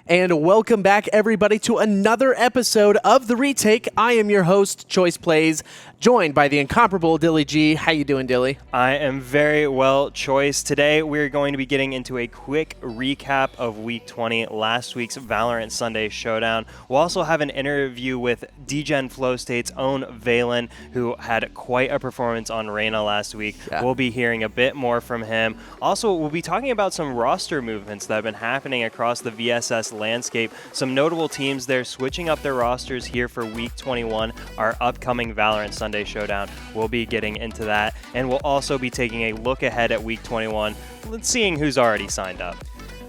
And welcome back, everybody, to another episode of The Retake. I am your host, Choiceplays, joined by the incomparable DillyG. How you doing, Dilly? I am very well, Choice. Today, we're going to be getting into a quick recap of Week 20, last week's Valorant Sunday Showdown. We'll also have an interview with DGen Flow State's own Valyn, who had quite a performance on Reyna last week. Yeah. We'll be hearing a bit more from him. Also, we'll be talking about some roster movements that have been happening across the VSS landscape. Some notable teams there switching up their rosters here for Week 21, our upcoming Valorant Sunday Showdown. We'll be getting into that, and we'll also be taking a look ahead at Week 21, seeing who's already signed up.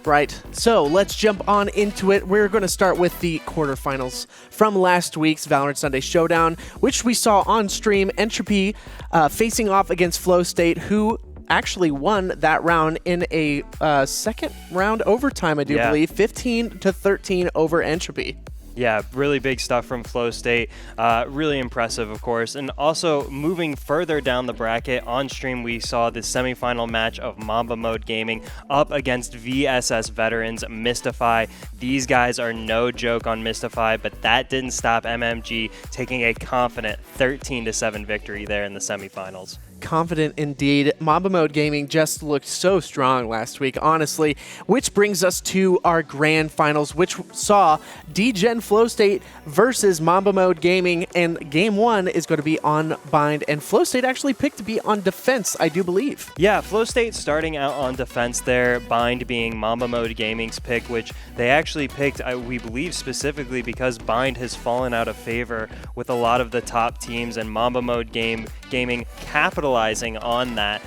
Right, so let's jump on into it. We're going to start with the quarterfinals from last week's Valorant Sunday Showdown, which we saw on stream. Entropy facing off against Flow State, who actually won that round in a second round overtime, I do believe, 15-13 over Entropy. Yeah, really big stuff from Flow State. Really impressive, of course. And also, moving further down the bracket, on stream we saw the semifinal match of Mamba Mode Gaming up against VSS veterans Mystify. These guys are no joke on Mystify, but that didn't stop MMG taking a confident 13-7 victory there in the semifinals. Confident indeed. Mamba Mode Gaming just looked so strong last week, honestly, which brings us to our grand finals, which saw DGen Flow State versus Mamba Mode Gaming, and game one is going to be on Bind, and Flow State actually picked to be on defense, I do believe. Yeah, Flow State starting out on defense there, Bind being Mamba Mode Gaming's pick, which they actually picked, we believe, specifically because Bind has fallen out of favor with a lot of the top teams, and Mamba Mode Gaming capitalizing on that.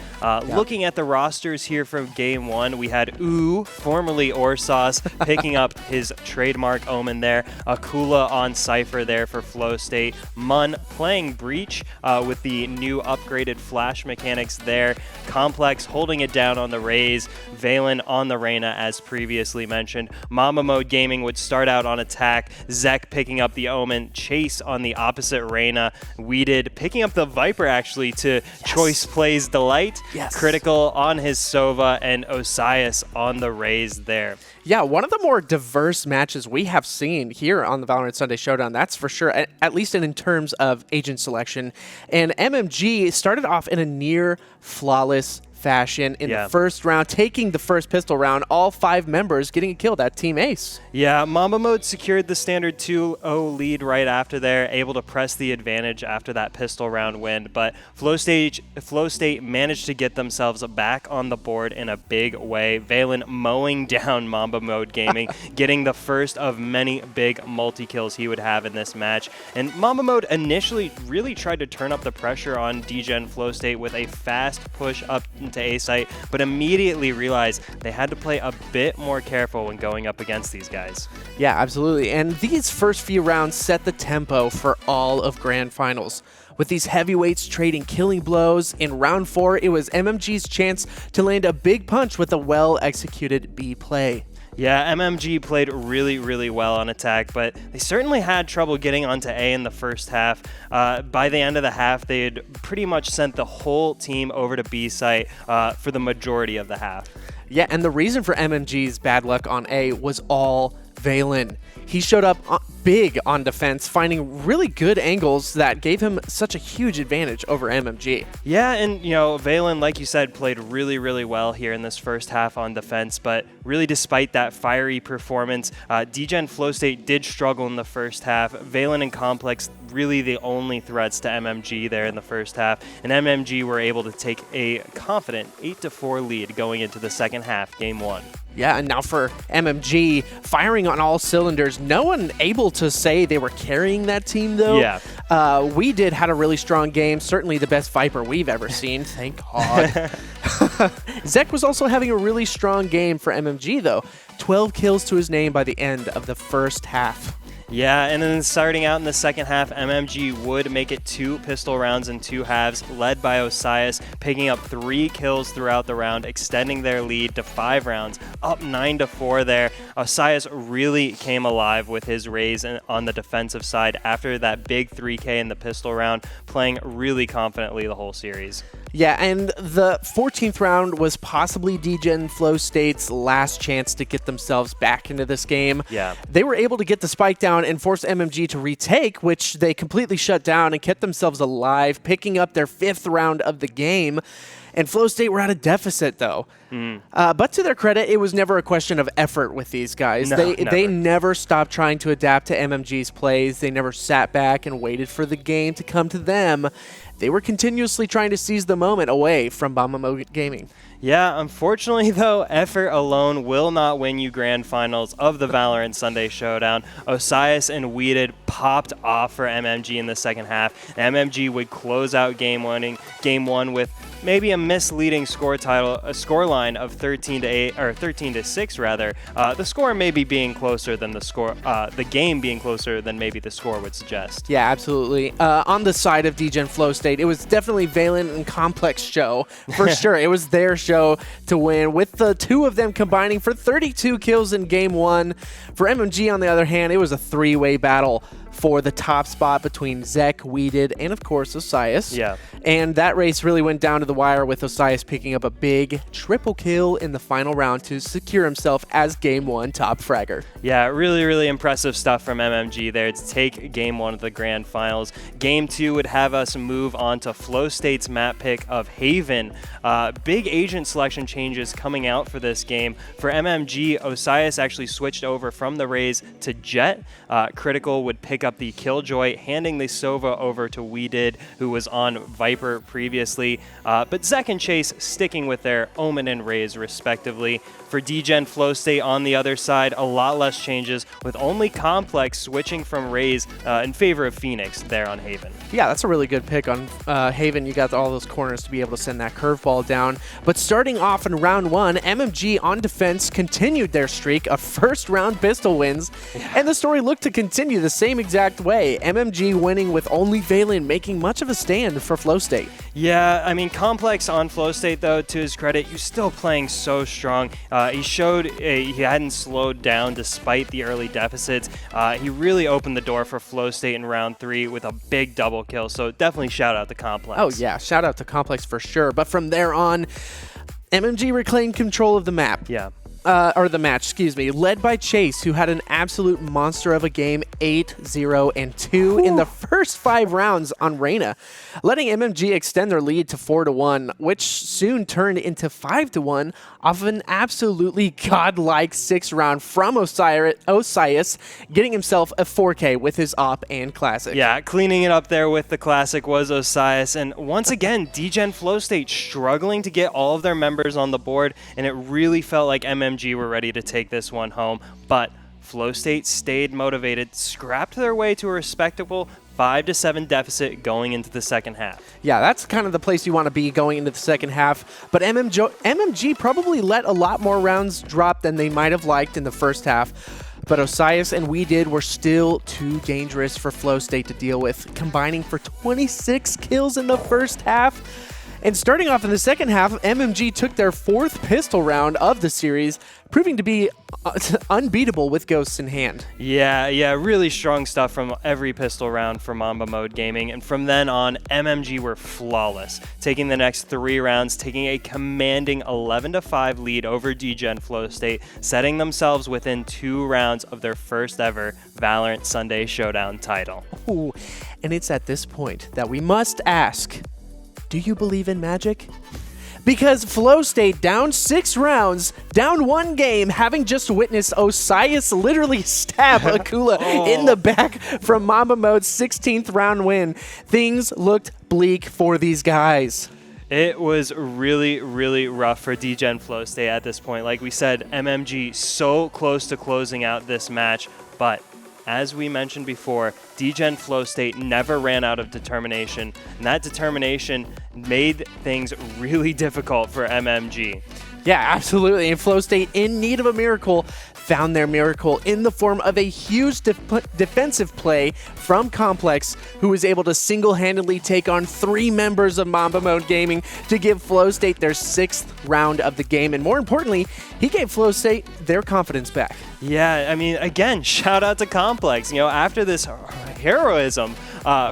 Looking at the rosters here from game one, we had Ooh, formerly Orsauce, picking up his trademark Omen there. Akula on Cypher there for Flow State. Mun playing Breach with the new upgraded flash mechanics there. Complex holding it down on the Raze. Valyn on the Reyna, as previously mentioned. Mamba Mode Gaming would start out on attack. Zek picking up the Omen. Chase on the opposite Reyna. Weeded picking up the Viper, actually, to Choiceplays Delight. Yes. Critical on his Sova, and Osias on the Raze there. Yeah, one of the more diverse matches we have seen here on the Valorant Sunday Showdown, that's for sure, at least in terms of agent selection. And MMG started off in a near flawless fashion in the first round, taking the first pistol round, all 5 members getting a kill, that team ace. Yeah, Mamba Mode secured the standard 2-0 lead right after there, able to press the advantage after that pistol round win, but Flow State managed to get themselves back on the board in a big way. Valyn mowing down Mamba Mode Gaming, getting the first of many big multi-kills he would have in this match. And Mamba Mode initially really tried to turn up the pressure on DGen Flow State with a fast push up into A site, but immediately realized they had to play a bit more careful when going up against these guys. Yeah, absolutely. And these first few rounds set the tempo for all of grand finals. With these heavyweights trading killing blows, in round 4, it was MMG's chance to land a big punch with a well-executed B play. Yeah, MMG played really, really well on attack, but they certainly had trouble getting onto A in the first half. By the end of the half, they had pretty much sent the whole team over to B site for the majority of the half. Yeah, and the reason for MMG's bad luck on A was all Valyn. He showed up big on defense, finding really good angles that gave him such a huge advantage over MMG. Yeah, and Valyn, like you said, played really, really well here in this first half on defense, but really despite that fiery performance, DGen Flow State did struggle in the first half. Valyn and Complex really the only threats to MMG there in the first half, and MMG were able to take a confident 8-4 lead going into the second half, game one. Yeah, and now for MMG, firing on all cylinders. No one able to say they were carrying that team, though. Yeah. We had a really strong game. Certainly the best Viper we've ever seen. Thank God. Zek was also having a really strong game for MMG, though. 12 kills to his name by the end of the first half. Yeah, and then starting out in the second half, MMG would make it 2 pistol rounds in 2 halves, led by Osias, picking up 3 kills throughout the round, extending their lead to 5 rounds, up 9-4 there. Osias really came alive with his raise on the defensive side after that big 3K in the pistol round, playing really confidently the whole series. Yeah, and the 14th round was possibly DGen Flow State's last chance to get themselves back into this game. Yeah. They were able to get the spike down and force MMG to retake, which they completely shut down and kept themselves alive, picking up their 5th round of the game. And Flow State were at a deficit, though. But to their credit, it was never a question of effort with these guys. No, they never stopped trying to adapt to MMG's plays. They never sat back and waited for the game to come to them. They were continuously trying to seize the moment away from Mamba Mode Gaming. Yeah, unfortunately, though, effort alone will not win you grand finals of the Valorant Sunday Showdown. Osias and Weeded popped off for MMG in the second half. MMG would close out game 1 with maybe a misleading scoreline of 13-8 or 13-6 rather. The score maybe being closer than the game being closer than maybe the score would suggest. Yeah, absolutely. On the side of DGen Flow State, it was definitely Valyn and Complex show for sure. It was their show to win, with the 2 of them combining for 32 kills in game 1. For MMG, on the other hand, it was a 3-way battle for the top spot between Zek, Weeded, and of course Osias. Yeah. And that race really went down to the wire, with Osias picking up a big triple kill in the final round to secure himself as game 1 top fragger. Yeah, really, really impressive stuff from MMG there to take game 1 of the grand finals. Game 2 would have us move on to Flow State's map pick of Haven. Big agent selection changes coming out for this game. For MMG, Osias actually switched over from the Raze to Jet. Critical would pick up the Killjoy, handing the Sova over to Weeded, who was on Viper previously. But Zek and Chase sticking with their Omen and Raze respectively. For DGen Flow State on the other side, a lot less changes, with only Complex switching from Raze in favor of Phoenix there on Haven. Yeah, that's a really good pick on Haven. You got all those corners to be able to send that curveball down. But starting off in round 1, MMG on defense continued their streak of first-round pistol wins, and the story looked to continue the same exact way. MMG winning with only Valyn making much of a stand for Flow State. Yeah, I mean, Complex on Flow State, though, to his credit, he's still playing so strong. He showed he hadn't slowed down despite the early deficits. He really opened the door for Flow State in round 3 with a big double kill, so definitely shout out to Complex. Oh, yeah, shout out to Complex for sure. But from there on, MMG reclaimed control of the map. Yeah. Or the match, excuse me, led by Chase, who had an absolute monster of a game, 8-0-2 in the first 5 rounds on Reyna, letting MMG extend their lead to 4-1, which soon turned into 5-1 off of an absolutely godlike 6th round from Osias, getting himself a 4K with his op and classic. Yeah, cleaning it up there with the classic was Osias, and once again, DGen Flow State struggling to get all of their members on the board, and it really felt like MMG were ready to take this one home, but Flow State stayed motivated, scrapped their way to a respectable 5-7 deficit going into the second half. Yeah, that's kind of the place you want to be going into the second half, but MMG probably let a lot more rounds drop than they might have liked in the first half. But Osias and Weeded were still too dangerous for Flow State to deal with, combining for 26 kills in the first half. And starting off in the second half, MMG took their 4th pistol round of the series, proving to be unbeatable with Ghosts in hand. Yeah, really strong stuff from every pistol round for Mamba Mode Gaming. And from then on, MMG were flawless, taking the next 3 rounds, taking a commanding 11-5 lead over DGen Flow State, setting themselves within 2 rounds of their first ever Valorant Sunday Showdown title. Ooh, and it's at this point that we must ask, do you believe in magic? Because Flow State down 6 rounds, down 1 game, having just witnessed Osias literally stab Akula in the back from Mamba Mode's 16th round win. Things looked bleak for these guys. It was really, really rough for DGen Flow State at this point. Like we said, MMG so close to closing out this match, but as we mentioned before, DGen Flow State never ran out of determination, and that determination made things really difficult for MMG. Yeah, absolutely. And Flow State, in need of a miracle, found their miracle in the form of a huge defensive play from Complex, who was able to single-handedly take on 3 members of Mamba Mode Gaming to give Flow State their 6th round of the game. And more importantly, he gave Flow State their confidence back. Yeah, I mean, again, shout out to Complex. You know, after this heroism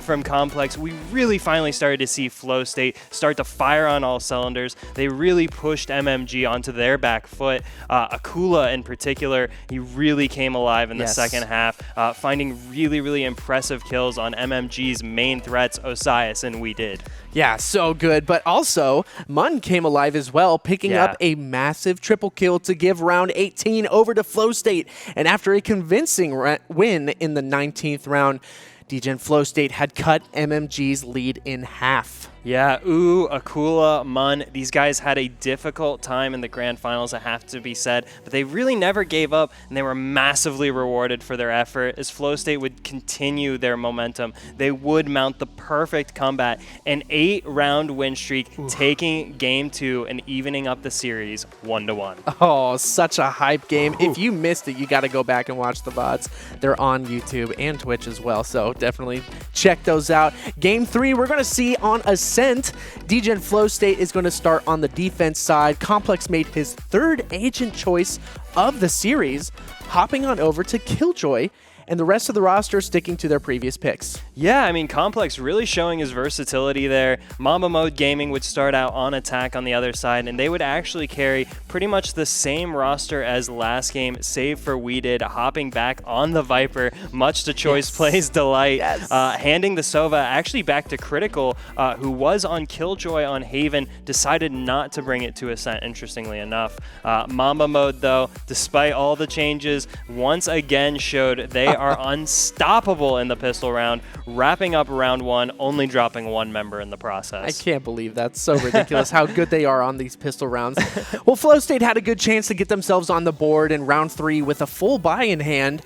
from Complex, we really finally started to see Flow State start to fire on all cylinders. They really pushed MMG onto their back foot. Akula in particular, he really came alive in the second half, finding really, really impressive kills on MMG's main threats, Osias and We Did. Yeah, so good. But also, Mun came alive as well, picking up a massive triple kill to give round 18 over to Flow State. And after a convincing win in the 19th round, DGen Flow State had cut MMG's lead in half. Yeah, Akula, Mun, these guys had a difficult time in the grand finals, it have to be said, but they really never gave up, and they were massively rewarded for their effort. As Flow State would continue their momentum, they would mount the perfect comeback, an 8-round win streak, taking game 2 and evening up the series 1-1. Oh, such a hype game. If you missed it, you got to go back and watch the VODs. They're on YouTube and Twitch as well, so definitely check those out. Game 3, we're going to see on Ascent. DGen Flow State is going to start on the defense side. Complex made his 3rd agent choice of the series, hopping on over to Killjoy, and the rest of the roster sticking to their previous picks. Yeah, I mean, Complex really showing his versatility there. Mamba Mode Gaming would start out on attack on the other side, and they would actually carry pretty much the same roster as last game, save for We Did, hopping back on the Viper, much to Choiceplay's delight, handing the Sova actually back to Critical, who was on Killjoy on Haven, decided not to bring it to Ascent, interestingly enough. Mamba Mode, though, despite all the changes, once again showed they are unstoppable in the pistol round, wrapping up round 1, only dropping 1 member in the process. I can't believe that's so ridiculous how good they are on these pistol rounds. Well, Flow State had a good chance to get themselves on the board in round 3 with a full buy in hand,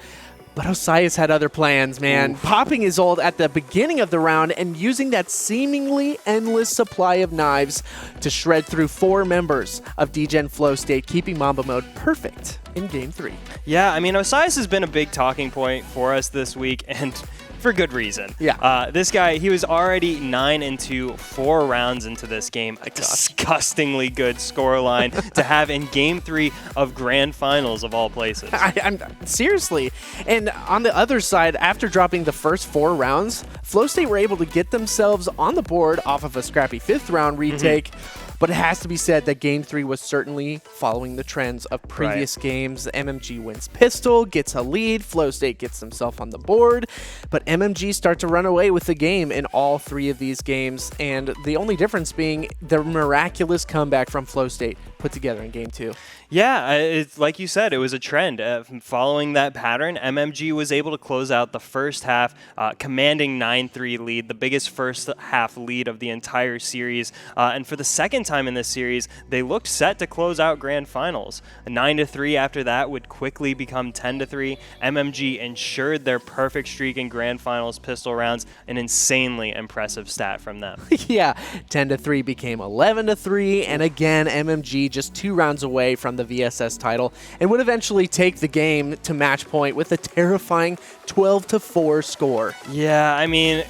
but Osias had other plans, man. Popping his ult at the beginning of the round and using that seemingly endless supply of knives to shred through 4 members of DGen Flow State, keeping Mamba Mode perfect in Game 3. Yeah, I mean, Osias has been a big talking point for us this week, and for good reason. Yeah. This guy, he was already 9-2, 4 rounds into this game. A disgustingly good scoreline to have in Game 3 of Grand Finals of all places. I'm seriously. And on the other side, after dropping the first 4 rounds, Flow State were able to get themselves on the board off of a scrappy 5th round retake. But it has to be said that Game 3 was certainly following the trends of previous games. MMG wins pistol, gets a lead, Flow State gets himself on the board, but MMG start to run away with the game in all 3 of these games, and the only difference being the miraculous comeback from Flow State put together in Game 2. Yeah, it's like you said, it was a trend. Following that pattern, MMG was able to close out the first half, commanding 9-3 lead, the biggest first half lead of the entire series. And for the second time in this series, they looked set to close out Grand Finals. 9-3 after that would quickly become 10-3. MMG ensured their perfect streak in Grand Finals pistol rounds, an insanely impressive stat from them. Yeah, 10-3 became 11-3, and again, MMG just 2 rounds away from the VSS title and would eventually take the game to match point with a terrifying 12-4 score. Yeah, I mean,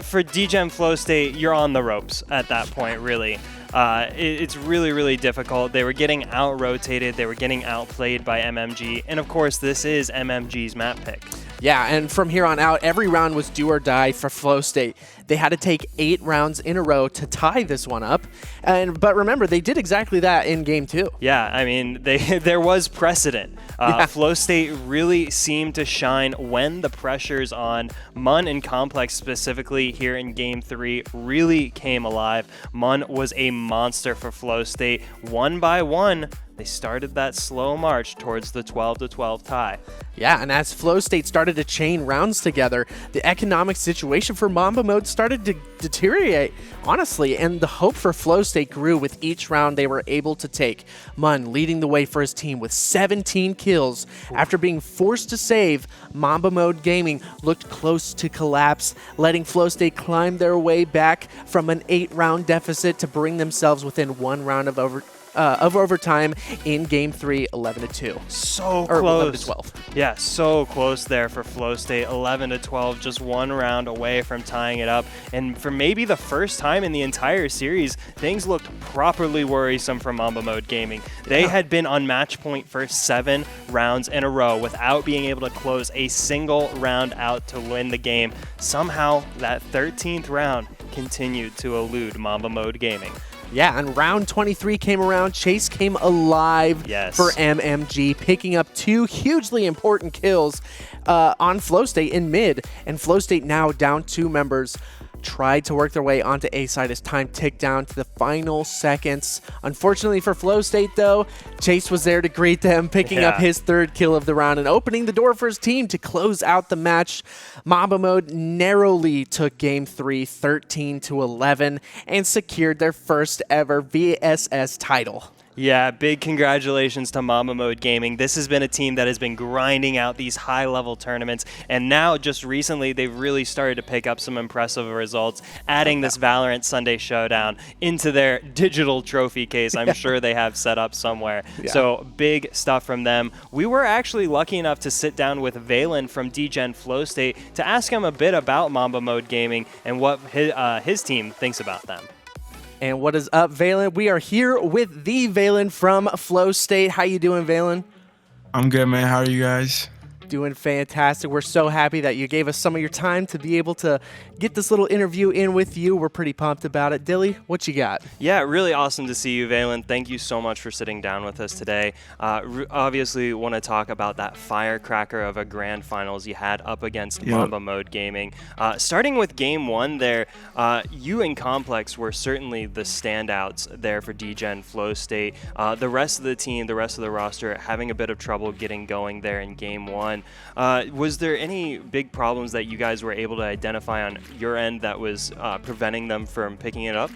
for DGen Flow State, you're on the ropes at that point, really. It's really, really difficult. They were getting out-rotated. They were getting outplayed by MMG. And, of course, this is MMG's map pick. Yeah, and from here on out, every round was do or die for Flow State. They had to take 8 rounds in a row to tie this one up. But remember, they did exactly that in Game 2. Yeah, I mean, there was precedent. Flow State really seemed to shine when the pressures on Mun and Complex specifically here in Game 3 really came alive. Mun was a monster for Flow State. 1 by 1, they started that slow march towards the 12-12 tie. Yeah, and as Flow State started to chain rounds together, the economic situation for Mamba Mode started to deteriorate, honestly, and the hope for Flow State grew with each round they were able to take. Mun leading the way for his team with 17 kills. After being forced to save, Mamba Mode Gaming looked close to collapse, letting Flow State climb their way back from an 8-round deficit to bring themselves within 1 round of overtime in Game 3, 11-2. So or close. 11-12. Yeah, so close there for Flow State. 11-12, just 1 round away from tying it up. And for maybe the first time in the entire series, things looked properly worrisome for Mamba Mode Gaming. They had been on match point for 7 rounds in a row without being able to close a single round out to win the game. Somehow, that 13th round continued to elude Mamba Mode Gaming. Yeah, and round 23 came around. Chase came alive for MMG, picking up 2 hugely important kills on Flow State in mid. And Flow State now down 2 members. Tried to work their way onto A side as time ticked down to the final seconds. Unfortunately for Flow State, though, Chase was there to greet them, picking up his 3rd kill of the round and opening the door for his team to close out the match. Mamba Mode narrowly took Game 3, 13-11, and secured their first ever VSS title. Yeah, big congratulations to Mamba Mode Gaming. This has been a team that has been grinding out these high-level tournaments, and now just recently they've really started to pick up some impressive results, adding this Valorant Sunday Showdown into their digital trophy case. I'm sure they have set up somewhere. So big stuff from them. We were actually lucky enough to sit down with Valyn from DGen Flow State to ask him a bit about Mamba Mode Gaming and what his team thinks about them. And what is up, Valyn? We are here with the Valyn from Flow State. How you doing, Valyn? I'm good, man. How are you guys? Doing fantastic. We're so happy that you gave us some of your time to be able to get this little interview in with you. We're pretty pumped about it. Dilly, what you got? Yeah, really awesome to see you, Valyn. Thank you so much for sitting down with us today. Obviously, want to talk about that firecracker of a grand finals you had up against Mamba Mode Gaming. Starting with Game 1 there, you and Complex were certainly the standouts there for DGen Flow State. The rest of the team, the rest of the roster, having a bit of trouble getting going there in Game 1. Was there any big problems that you guys were able to identify on your end that was preventing them from picking it up?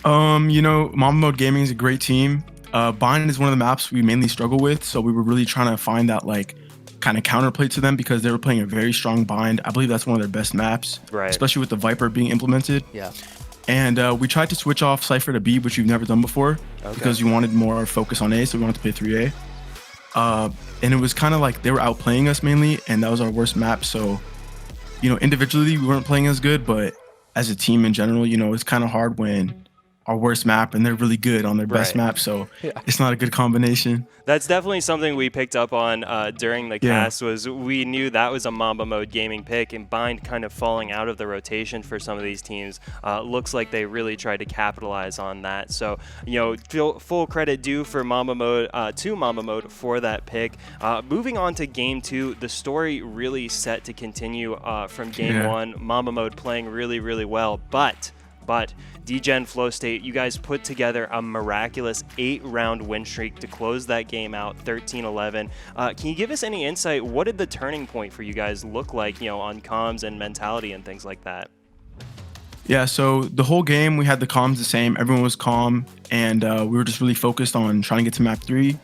You know, Mamba Mode Gaming is a great team. Bind is one of the maps we mainly struggle with, so we were really trying to find that like kind of counterplay to them because they were playing a very strong Bind. I believe that's one of their best maps, especially with the Viper being implemented. Yeah. And we tried to switch off Cypher to B, which we've never done before, because we wanted more focus on A, so we wanted to play 3A. And it was kind of like they were outplaying us mainly, and that was our worst map. So, you know, individually we weren't playing as good, but as a team in general, you know, it's kind of hard when our worst map and they're really good on their best map. So it's not a good combination. That's definitely something we picked up on during the cast. Was we knew that was a Mamba Mode Gaming pick, and Bind kind of falling out of the rotation for some of these teams. Looks like they really tried to capitalize on that. So, you know, full credit due for Mamba Mode for that pick. Moving on to Game 2, the story really set to continue from Game 1. Mamba Mode playing really, really well, but DGen Flow State, you guys put together a miraculous 8-round win streak to close that game out, 13-11. Can you give us any insight? What did the turning point for you guys look like, you know, on comms and mentality and things like that? Yeah, so the whole game, we had the comms the same. Everyone was calm, and we were just really focused on trying to get to map 3.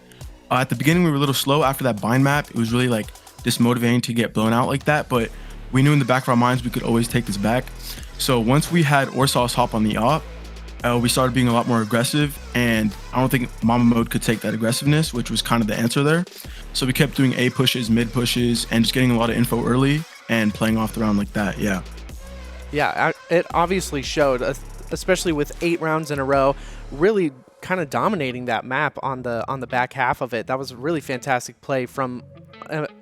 At the beginning, we were a little slow. After that Bind map, it was really like dismotivating to get blown out like that, but we knew in the back of our minds we could always take this back. So once we had Orsauce hop on the op, we started being a lot more aggressive, and I don't think Mamba Mode could take that aggressiveness, which was kind of the answer there. So we kept doing A pushes, mid pushes, and just getting a lot of info early and playing off the round like that, Yeah, it obviously showed, especially with 8 rounds in a row, really kind of dominating that map on the back half of it. That was a really fantastic play from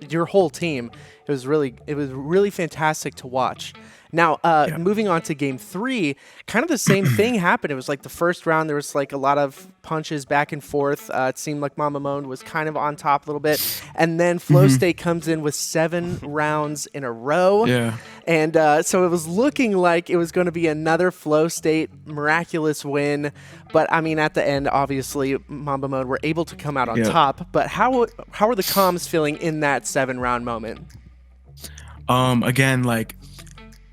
your whole team. It was really fantastic to watch. Now, moving on to Game 3, kind of the same thing happened. It was like the first round, there was like a lot of punches back and forth. It seemed like Mamba Mode was kind of on top a little bit. And then Flow State comes in with 7 rounds in a row. Yeah. And so it was looking like it was going to be another Flow State miraculous win. But I mean, at the end, obviously, Mamba Mode were able to come out on Yeah. top. But how are the comms feeling in that 7-round moment? Again, like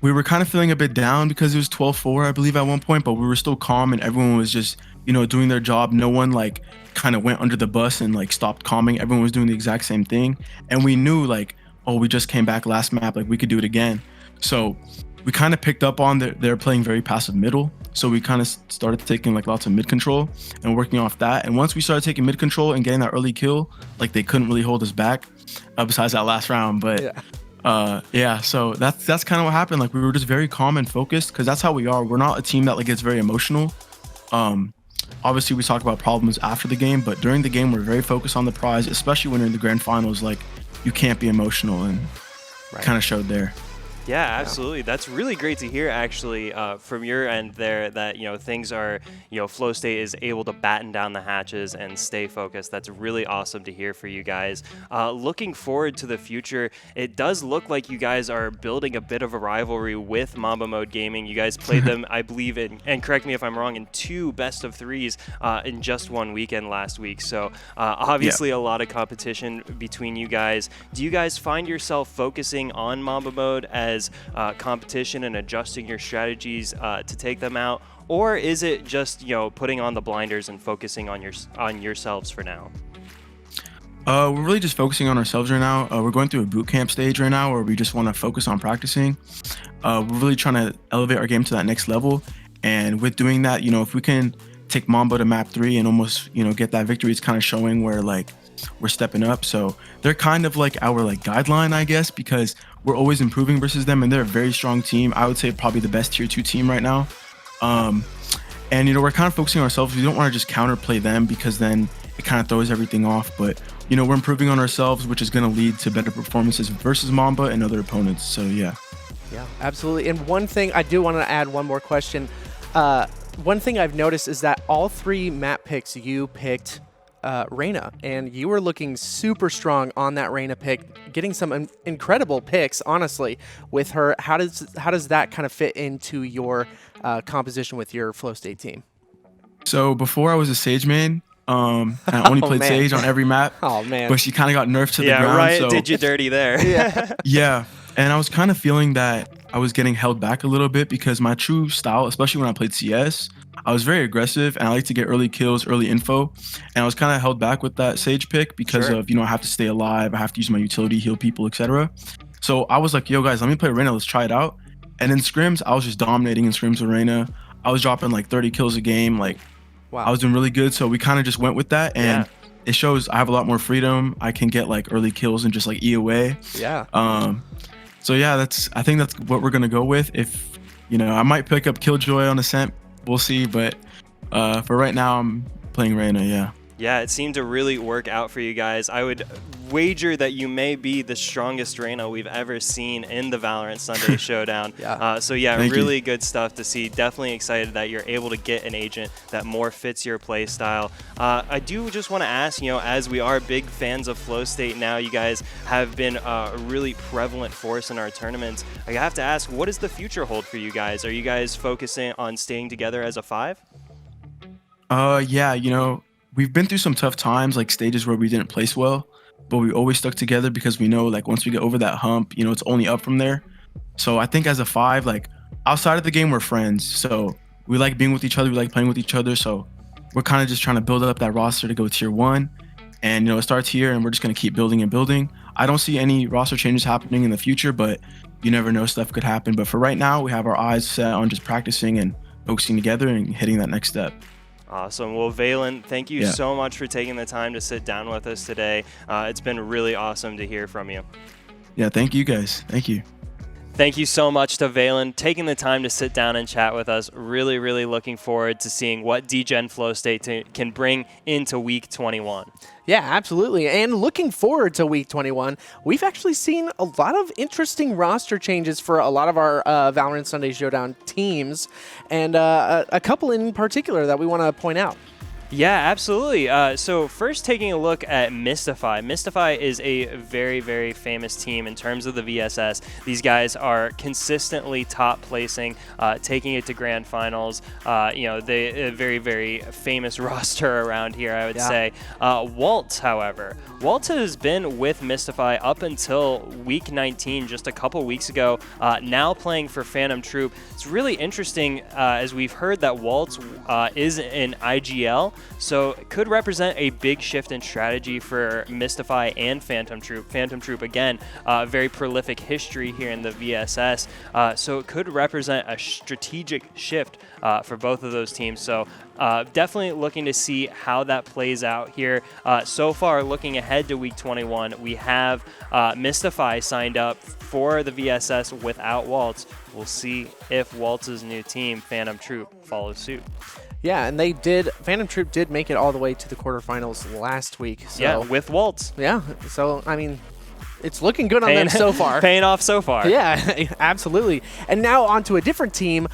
we were kind of feeling a bit down because it was 12-4, I believe, at one point, but we were still calm and everyone was just, doing their job. No one like kind of went under the bus and like stopped calming. Everyone was doing the exact same thing. And we knew like, oh, we just came back last map, like we could do it again. So we kind of picked up on they're playing very passive middle. So we kind of started taking like lots of mid control and working off that. And once we started taking mid control and getting that early kill, like they couldn't really hold us back besides that last round. But so that's kind of what happened. Like we were just very calm and focused because that's how we are. We're not a team that like gets very emotional. Obviously we talk about problems after the game, but during the game we're very focused on the prize, especially when you're in the grand finals. Like you can't be emotional, and kind of showed there. Yeah, absolutely. That's really great to hear, actually, from your end there, that, things are, Flow State is able to batten down the hatches and stay focused. That's really awesome to hear for you guys. Looking forward to the future, it does look like you guys are building a bit of a rivalry with Mamba Mode Gaming. You guys played them, I believe, and correct me if I'm wrong, in 2 best of 3s in just one weekend last week. So obviously a lot of competition between you guys. Do you guys find yourself focusing on Mamba Mode as competition and adjusting your strategies to take them out, or is it just putting on the blinders and focusing on yourselves for now? We're really just focusing on ourselves right now. We're going through a boot camp stage right now where we just want to focus on practicing. We're really trying to elevate our game to that next level, and with doing that, if we can take Mamba to map 3 and almost get that victory, it's kind of showing where like we're stepping up. So they're kind of like our like guideline, I guess, because we're always improving versus them, and they're a very strong team. I would say probably the best tier 2 team right now. And we're kind of focusing on ourselves. We don't want to just counterplay them because then it kind of throws everything off. But we're improving on ourselves, which is going to lead to better performances versus Mamba and other opponents. So yeah, absolutely. And one thing I do want to add, one more question. One thing I've noticed is that all 3 map picks you picked Reyna, and you were looking super strong on that Reyna pick, getting some incredible picks, honestly, with her. How does that kind of fit into your composition with your Flow State team? So before I was a Sage main, I only played Sage on every map. Oh man! But she kind of got nerfed to the ground. Yeah, right. So, did you dirty there? Yeah, and I was kind of feeling that I was getting held back a little bit because my true style, especially when I played CS, I was very aggressive and I like to get early kills, early info, and I was kind of held back with that Sage pick because of I have to stay alive, I have to use my utility, heal people, etc. So I was like, yo guys, let me play Reyna, let's try it out. And in scrims, I was just dominating in scrims with Reyna. I was dropping like 30 kills a game, like I was doing really good. So we kind of just went with that, and it shows I have a lot more freedom. I can get like early kills and just like E away. So yeah, I think that's what we're gonna go with. If I might pick up Killjoy on Ascent, we'll see. But for right now, I'm playing Reyna. Yeah, it seemed to really work out for you guys. I would wager that you may be the strongest Reyna we've ever seen in the Valorant Sunday Showdown. So yeah, Thank really you. good stuff to see. Definitely excited that you're able to get an agent that more fits your play style. I do just want to ask, as we are big fans of Flow State now, you guys have been a really prevalent force in our tournaments. I have to ask, what does the future hold for you guys? Are you guys focusing on staying together as a 5? Yeah, we've been through some tough times, like stages where we didn't place well, but we always stuck together because we know like once we get over that hump, it's only up from there. So I think as a 5, like outside of the game, we're friends. So we like being with each other, we like playing with each other. So we're kind of just trying to build up that roster to go tier 1. And it starts here and we're just going to keep building and building. I don't see any roster changes happening in the future, but you never know, stuff could happen. But for right now, we have our eyes set on just practicing and focusing together and hitting that next step. Awesome. Well, Valyn, thank you so much for taking the time to sit down with us today. It's been really awesome to hear from you. Yeah, thank you guys. Thank you. Thank you so much to Valyn taking the time to sit down and chat with us. Really, really looking forward to seeing what DGen Flow State can bring into Week 21. Yeah, absolutely. And looking forward to Week 21, we've actually seen a lot of interesting roster changes for a lot of our Valorant Sunday Showdown teams, and a couple in particular that we want to point out. Yeah, absolutely. So first taking a look at Mystify. Mystify is a very, very famous team in terms of the VSS. These guys are consistently top placing, taking it to grand finals. They a very, very famous roster around here, I would say. Waltz, however. Waltz has been with Mystify up until week 19, just a couple weeks ago, now playing for Phantom Troop. It's really interesting as we've heard that Waltz is in IGL, so it could represent a big shift in strategy for Mystify and Phantom Troop. Phantom Troop, again, very prolific history here in the VSS, so it could represent a strategic shift for both of those teams. So definitely looking to see how that plays out here. So far, looking ahead to week 21, we have Mystify signed up for the VSS without Waltz. We'll see if Waltz's new team, Phantom Troop, follows suit. Yeah, and Phantom Troop did make it all the way to the quarterfinals last week. So, yeah, with Waltz. Yeah, so, I mean, it's looking good on them so far. Paying off so far. Yeah, absolutely. And now on to a different team.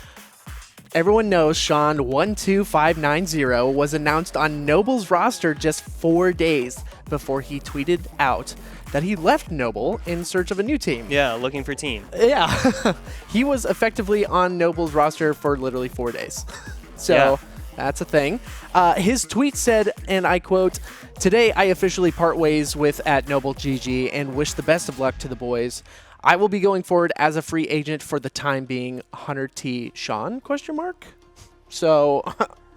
Everyone knows Sean12590 was announced on Noble's roster just 4 days before he tweeted out that he left Noble in search of a new team. Yeah, looking for team. Yeah. He was effectively on Noble's roster for literally 4 days. So yeah. That's a thing. His tweet said, and I quote, "Today I officially part ways with @NobleGG and wish the best of luck to the boys. I will be going forward as a free agent for the time being. Hunter T. Sean?" ? So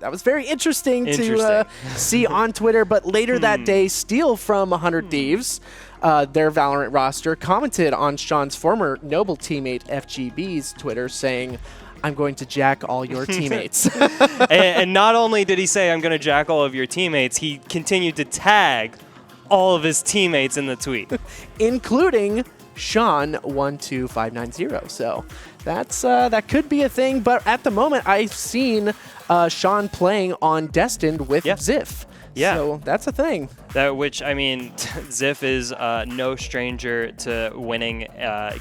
that was very interesting to see on Twitter. But later that day, Steel from 100 Thieves, their Valorant roster, commented on Sean's former Noble teammate FGB's Twitter saying, "I'm going to jack all your teammates." and not only did he say, "I'm going to jack all of your teammates," he continued to tag all of his teammates in the tweet. Including Sean12590. So that could be a thing. But at the moment, I've seen Sean playing on Destined with Ziff. Yeah. So that's a thing. Ziff is no stranger to winning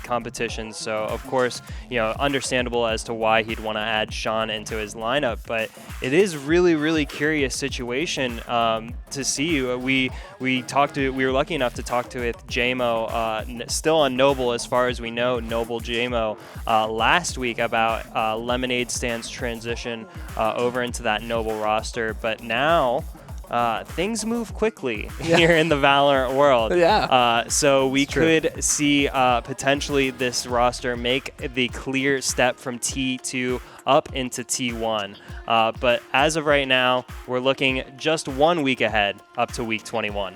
competitions. So, of course, understandable as to why he'd want to add Sean into his lineup. But it is really, really curious situation to see. We were lucky enough to talk to with JMO, still on Noble as far as we know, Noble JMO, last week about Lemonade Stand's transition over into that Noble roster. But now things move quickly here in the Valorant world. So we could see potentially this roster make the clear step from T2 up into T1. But as of right now, we're looking just 1 week ahead up to week 21.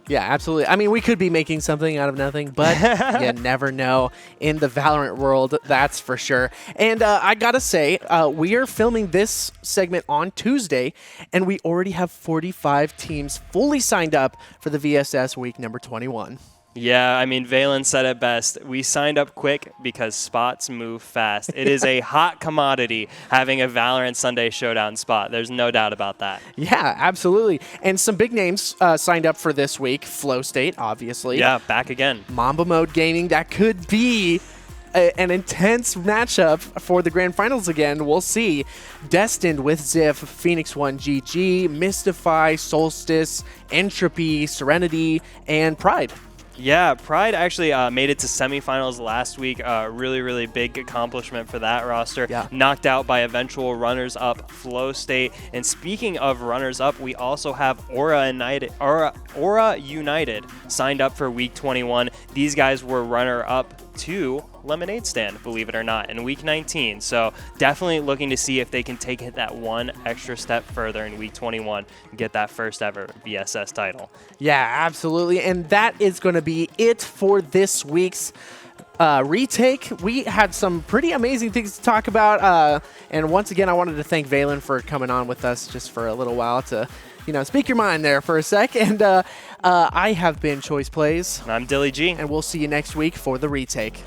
Yeah, absolutely. I mean, we could be making something out of nothing, but you never know in the Valorant world, that's for sure. And I gotta say, we are filming this segment on Tuesday, and we already have 45 teams fully signed up for the VSS week number 21. Yeah, I mean, Valyn said it best. We signed up quick because spots move fast. It is a hot commodity having a Valorant Sunday Showdown spot. There's no doubt about that. Yeah, absolutely. And some big names signed up for this week. Flow State, obviously. Yeah, back again. Mamba Mode Gaming, that could be an intense matchup for the grand finals again. We'll see. Destined with Ziff, Phoenix 1 GG, Mystify, Solstice, Entropy, Serenity, and Pride. Yeah, Pride actually made it to semifinals last week. Really, really big accomplishment for that roster. Yeah. Knocked out by eventual runners-up Flow State. And speaking of runners-up, we also have Aura United signed up for Week 21. These guys were runner-up to Lemonade Stand, believe it or not, in Week 19. So definitely looking to see if they can take it that one extra step further in Week 21 and get that first ever VSS title. Yeah, absolutely. And that is going to be it for this week's Retake. We had some pretty amazing things to talk about. And once again, I wanted to thank Valyn for coming on with us just for a little while to, speak your mind there for a sec. And I have been Choiceplays. And I'm DillyG. And we'll see you next week for the Retake.